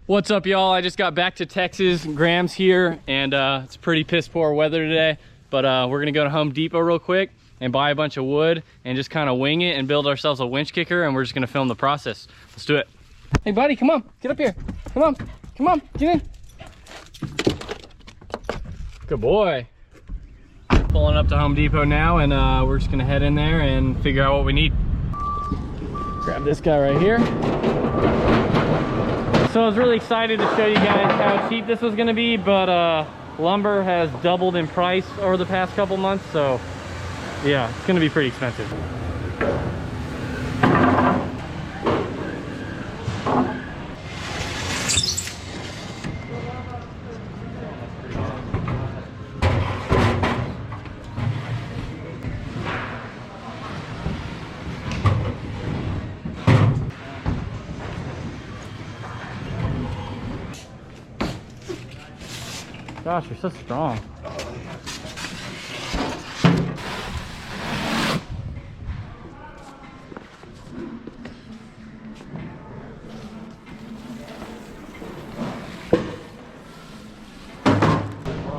What's up, y'all? I just got back to Texas. Graham's here, and it's pretty piss poor weather today, but we're gonna go to Home Depot real quick and buy a bunch of wood and just kind of wing it and build ourselves a winch kicker, and we're just gonna film the process. Let's do it. Hey buddy, come on, get up here. Come on, get in. Good boy. Pulling up to Home Depot now, and we're just gonna head in there and figure out what we need. Grab this guy right here. So I was really excited to show you guys how cheap this was gonna be, but lumber has doubled in price over the past couple months, so yeah, it's gonna be pretty expensive. Gosh, you're so strong.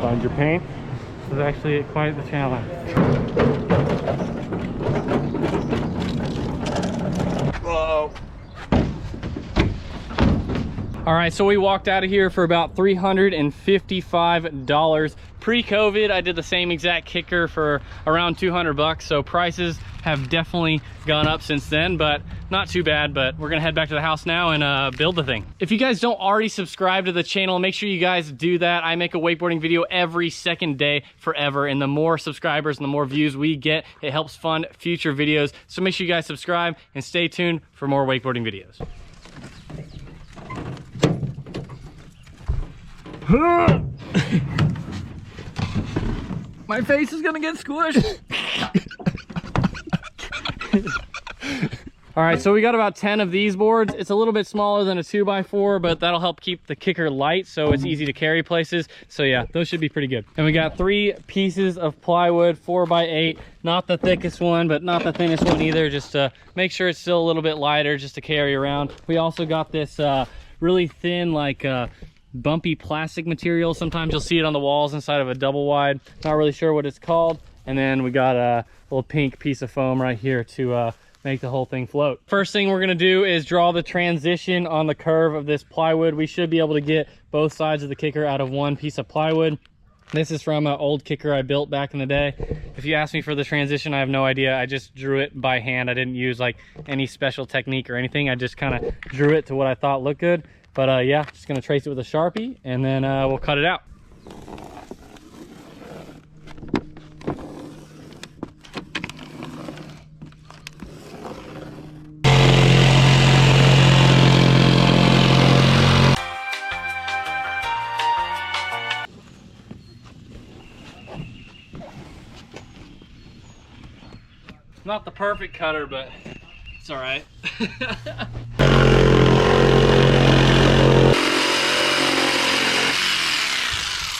Find your paint. This is actually quite the challenge. Whoa. All right, so we walked out of here for about $355. Pre-COVID, I did the same exact kicker for around 200 bucks. So prices have definitely gone up since then, but not too bad. But we're gonna head back to the house now and build the thing. If you guys don't already subscribe to the channel, make sure you guys do that. I make a wakeboarding video every second day forever, and the more subscribers and the more views we get, it helps fund future videos. So make sure you guys subscribe and stay tuned for more wakeboarding videos. My face is gonna get squished. All right, so we got about 10 of these boards. It's a little bit smaller than a 2x4, but that'll help keep the kicker light so it's easy to carry places. So yeah, those should be pretty good. And we got 3 pieces of plywood, 4x8, not the thickest one, but not the thinnest one either, just to make sure it's still a little bit lighter just to carry around. We also got this really thin, like bumpy plastic material. Sometimes you'll see it on the walls inside of a double wide. Not really sure what it's called. And then we got a little pink piece of foam right here to make the whole thing float. First thing we're gonna do is draw the transition on the curve of this plywood. We should be able to get both sides of the kicker out of one piece of plywood. This is from an old kicker I built back in the day. If you ask me for the transition, I have no idea. I just drew it by hand. I didn't use like any special technique or anything. I just kind of drew it to what I thought looked good. But yeah, just gonna trace it with a Sharpie, and then we'll cut it out. Not the perfect cutter, but it's all right.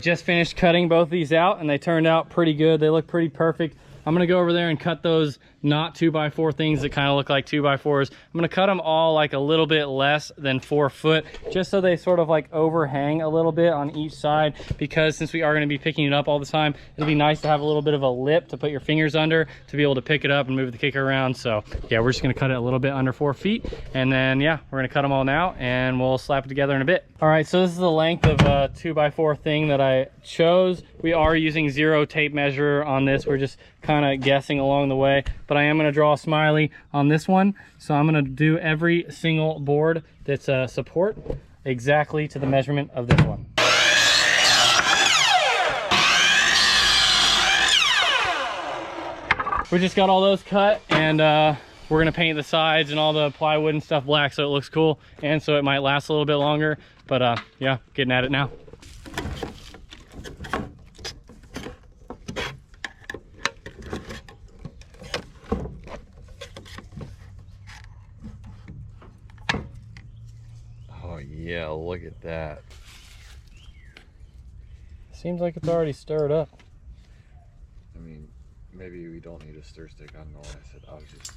Just finished cutting both these out, and they turned out pretty good. They look pretty perfect. I'm gonna go over there and cut those not 2x4 things that kind of look like 2x4s. I'm gonna cut them all like a little bit less than 4 foot, just so they sort of like overhang a little bit on each side, because since we are gonna be picking it up all the time, it'll be nice to have a little bit of a lip to put your fingers under to be able to pick it up and move the kicker around. So yeah, we're just gonna cut it a little bit under 4 feet, and then yeah, we're gonna cut them all now and we'll slap it together in a bit. All right, so this is the length of a 2x4 thing that I chose. We are using 0 tape measure on this. We're just kind of guessing along the way, but I am going to draw a smiley on this one. So I'm going to do every single board that's a support exactly to the measurement of this one. We just got all those cut, and we're going to paint the sides and all the plywood and stuff black so it looks cool, and so it might last a little bit longer. But yeah, getting at it now. Yeah, look at that. Seems like it's already stirred up. I mean, maybe we don't need a stir stick. I don't know what I said. I was just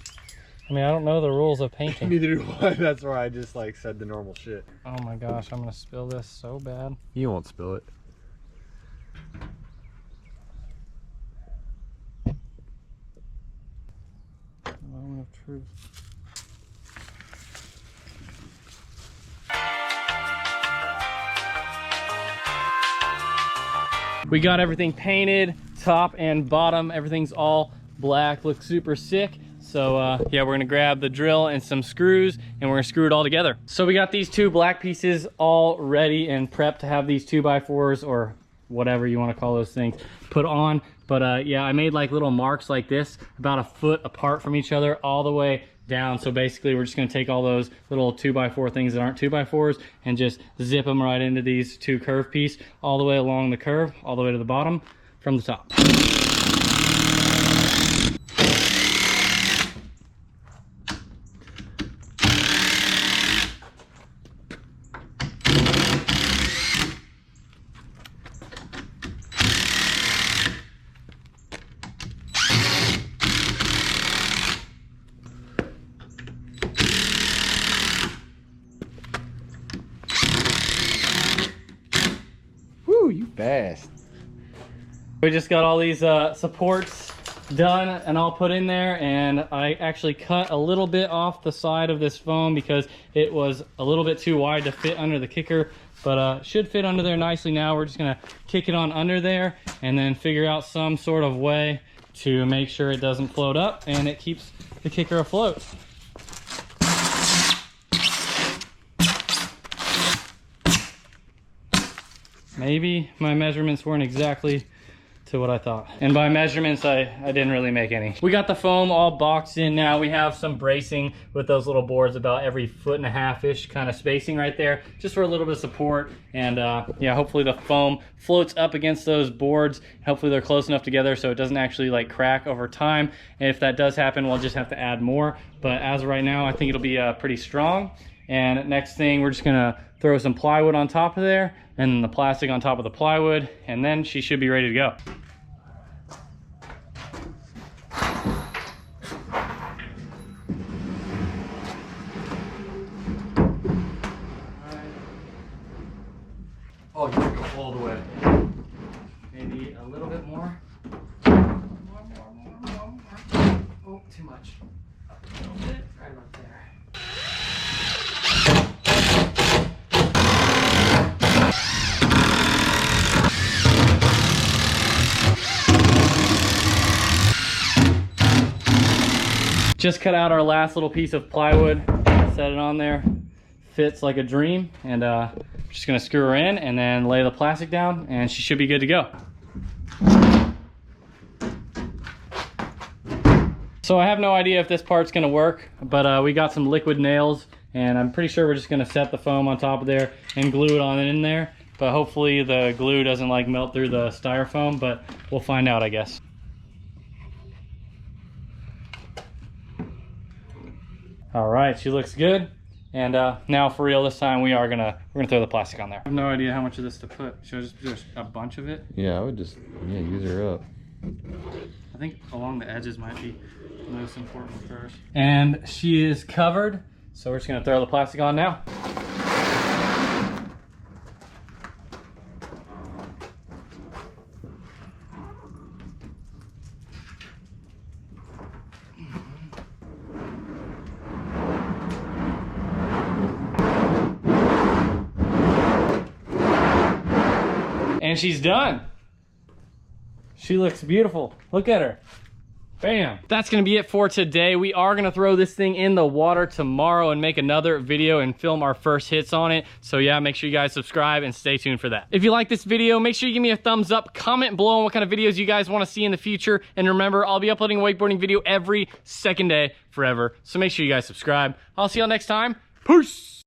I mean, I don't know the rules of painting. Neither do I. That's why I just like said the normal shit. Oh my gosh, I'm gonna spill this so bad. You won't spill it. Moment of truth. We got everything painted, top and bottom. Everything's all black, looks super sick. So yeah, we're gonna grab the drill and some screws and we're gonna screw it all together. So we got these two black pieces all ready and prepped to have these 2x4s or whatever you wanna call those things put on. But yeah, I made like little marks like this, about a foot apart from each other all the way down. So basically we're just gonna take all those little 2x4 things that aren't 2x4s and just zip them right into these two curve pieces all the way along the curve, all the way to the bottom from the top. You fast. We just got all these supports done and all put in there, and I actually cut a little bit off the side of this foam because it was a little bit too wide to fit under the kicker, but should fit under there nicely now. We're just gonna kick it on under there and then figure out some sort of way to make sure it doesn't float up and it keeps the kicker afloat. Maybe my measurements weren't exactly to what I thought. And by measurements, I didn't really make any. We got the foam all boxed in now. We have some bracing with those little boards about every 1.5-ish kind of spacing right there, just for a little bit of support. And yeah, hopefully the foam floats up against those boards. Hopefully they're close enough together so it doesn't actually like crack over time. And if that does happen, we'll just have to add more. But as of right now, I think it'll be pretty strong. And next thing, we're just gonna throw some plywood on top of there and then the plastic on top of the plywood, and then she should be ready to go. Oh, you're gonna go all the way. Maybe a little bit more. More. Oh, too much. Up a little bit, right about there. Just cut out our last little piece of plywood, set it on there, fits like a dream, and just gonna screw her in and then lay the plastic down and she should be good to go. So I have no idea if this part's gonna work, but we got some liquid nails and I'm pretty sure we're just gonna set the foam on top of there and glue it on in there, but hopefully the glue doesn't like melt through the styrofoam, but we'll find out, I guess. All right, she looks good. And now for real this time, we're gonna throw the plastic on there. I have no idea how much of this to put. Should I just do a bunch of it? Yeah, I would just, yeah, use her up. I think along the edges might be the most important first. And she is covered, so we're just gonna throw the plastic on now. And she's done. She looks beautiful. Look at her. Bam. That's gonna be it for today. We are gonna throw this thing in the water tomorrow and make another video and film our first hits on it. So yeah, make sure you guys subscribe and stay tuned for that. If you like this video, make sure you give me a thumbs up, comment below on what kind of videos you guys wanna see in the future. And remember, I'll be uploading a wakeboarding video every second day forever. So make sure you guys subscribe. I'll see y'all next time. Peace.